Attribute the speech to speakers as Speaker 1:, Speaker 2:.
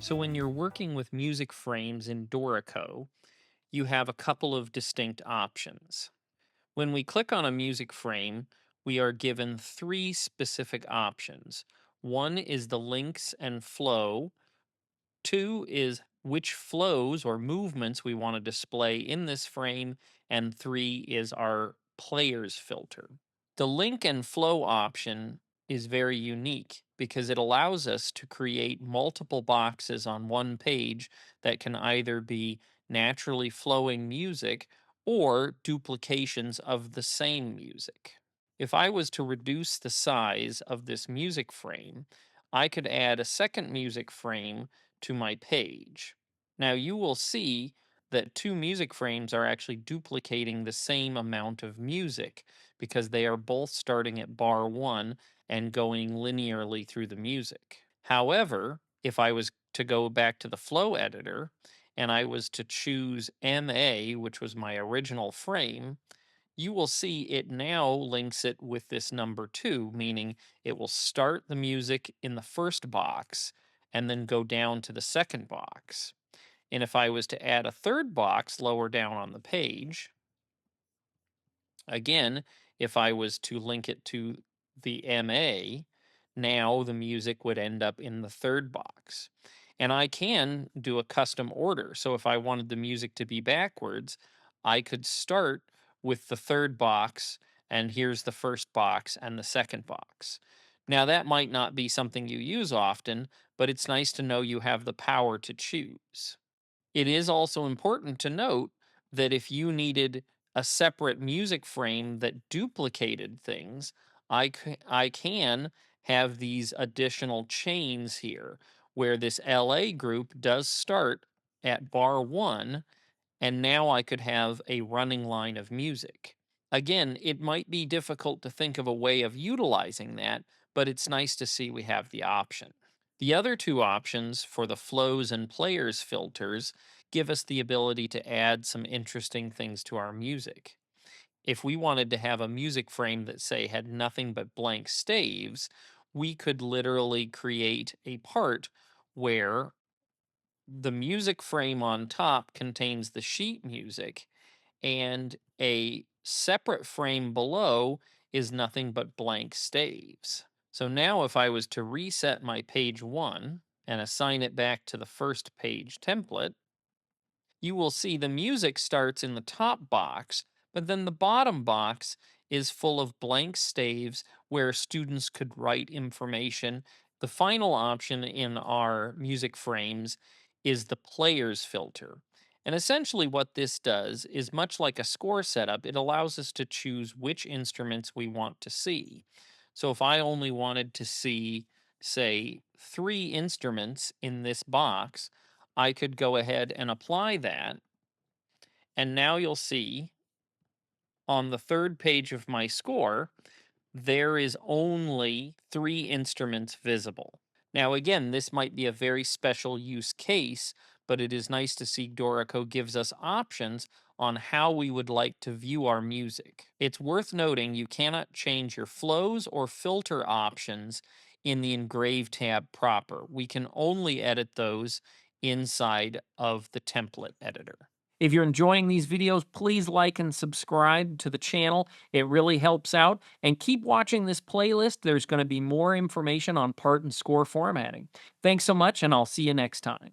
Speaker 1: So when you're working with music frames in Dorico, you have a couple of distinct options. When we click on a music frame, we are given three specific options. One is the links and flow. Two is which flows or movements we want to display in this frame. And three is our players filter. The link and flow option is very unique because it allows us to create multiple boxes on one page that can either be naturally flowing music or duplications of the same music. If I was to reduce the size of this music frame, I could add a second music frame to my page. Now you will see that two music frames are actually duplicating the same amount of music because they are both starting at bar 1 and going linearly through the music. However, if I was to go back to the flow editor and I was to choose MA, which was my original frame, you will see it now links it with this number 2, meaning it will start the music in the first box and then go down to the second box. And if I was to add a third box lower down on the page, again, if I was to link it to the MA, now the music would end up in the third box. And I can do a custom order. So if I wanted the music to be backwards, I could start with the third box, and here's the first box and the second box. Now, that might not be something you use often, but it's nice to know you have the power to choose. It is also important to note that if you needed a separate music frame that duplicated things, I can have these additional chains here where this LA group does start at bar 1, and now I could have a running line of music. Again, it might be difficult to think of a way of utilizing that, but it's nice to see we have the option. The other two options for the flows and players filters give us the ability to add some interesting things to our music. If we wanted to have a music frame that, say, had nothing but blank staves, we could literally create a part where the music frame on top contains the sheet music, and a separate frame below is nothing but blank staves. So now if I was to reset my page 1 and assign it back to the first page template, you will see the music starts in the top box, but then the bottom box is full of blank staves where students could write information. The final option in our music frames is the players filter. And essentially, what this does is much like a score setup, it allows us to choose which instruments we want to see. So if I only wanted to see, say, 3 instruments in this box, I could go ahead and apply that. And now you'll see on the third page of my score, there is only 3 instruments visible. Now, again, this might be a very special use case, but it is nice to see Dorico gives us options on how we would like to view our music. It's worth noting you cannot change your flows or filter options in the Engrave tab proper. We can only edit those inside of the template editor. If you're enjoying these videos, please like and subscribe to the channel. It really helps out. And keep watching this playlist. There's going to be more information on part and score formatting. Thanks so much, and I'll see you next time.